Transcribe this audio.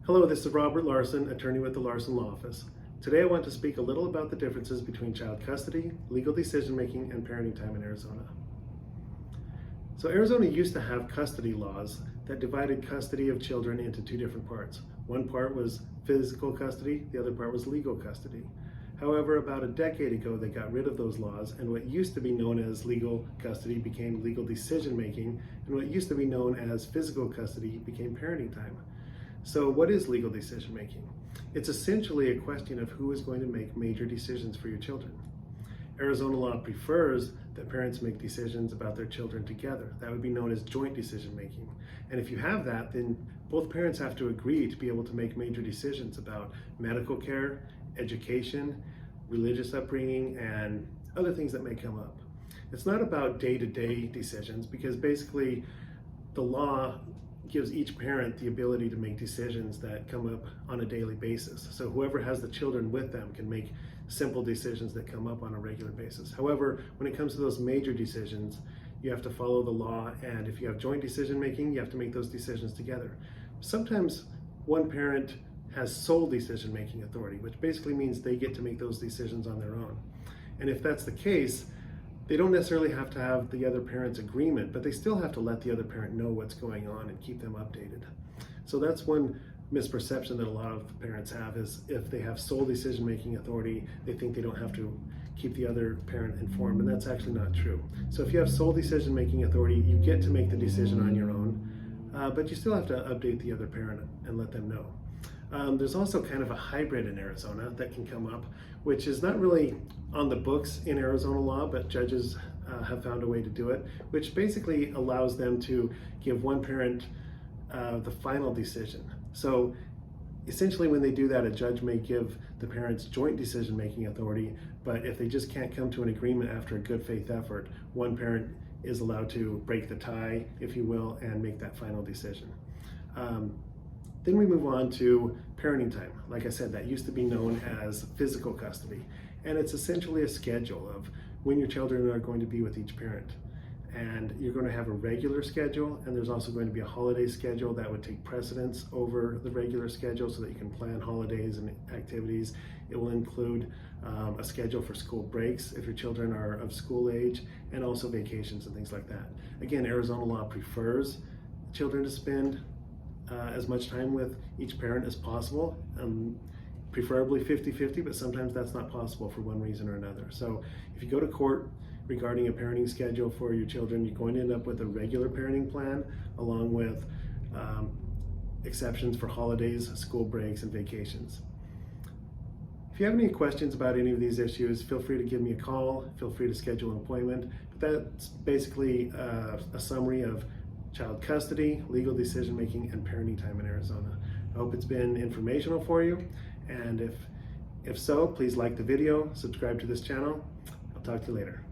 Hello, this is Robert Larson, attorney with the Larson Law Office. Today I want to speak a little about the differences between child custody, legal decision-making, and parenting time in Arizona. So Arizona used to have custody laws that divided custody of children into two different parts. One part was physical custody, the other part was legal custody. However, about a decade ago, they got rid of those laws, and what used to be known as legal custody became legal decision-making, and what used to be known as physical custody became parenting time. So what is legal decision making? It's essentially a question of who is going to make major decisions for your children. Arizona law prefers that parents make decisions about their children together. That would be known as joint decision making. And if you have that, then both parents have to agree to be able to make major decisions about medical care, education, religious upbringing, and other things that may come up. It's not about day-to-day decisions, because basically the law gives each parent the ability to make decisions that come up on a daily basis. So whoever has the children with them can make simple decisions that come up on a regular basis. However, when it comes to those major decisions, you have to follow the law, and if you have joint decision making, you have to make those decisions together. Sometimes one parent has sole decision making authority, which basically means they get to make those decisions on their own. And if that's the case, they don't necessarily have to have the other parent's agreement, but they still have to let the other parent know what's going on and keep them updated. So that's one misperception that a lot of parents have, is if they have sole decision-making authority, they think they don't have to keep the other parent informed, and that's actually not true. So if you have sole decision-making authority, you get to make the decision on your own, but you still have to update the other parent and let them know. There's also kind of a hybrid in Arizona that can come up, which is not really on the books in Arizona law, but judges have found a way to do it, which basically allows them to give one parent the final decision. So essentially when they do that, a judge may give the parents joint decision-making authority, but if they just can't come to an agreement after a good faith effort, one parent is allowed to break the tie, if you will, and make that final decision. Then we move on to parenting time. Like I said, that used to be known as physical custody. And it's essentially a schedule of when your children are going to be with each parent. And you're going to have a regular schedule, and there's also going to be a holiday schedule that would take precedence over the regular schedule so that you can plan holidays and activities. It will include a schedule for school breaks if your children are of school age, and also vacations and things like that. Again, Arizona law prefers children to spend as much time with each parent as possible, preferably 50-50, but sometimes that's not possible for one reason or another. So if you go to court regarding a parenting schedule for your children, you're going to end up with a regular parenting plan along with exceptions for holidays, school breaks, and vacations. If you have any questions about any of these issues, feel free to give me a call, feel free to schedule an appointment. But that's basically a summary of child custody, legal decision-making, and parenting time in Arizona. I hope it's been informational for you, and if so, please like the video, subscribe to this channel. I'll talk to you later.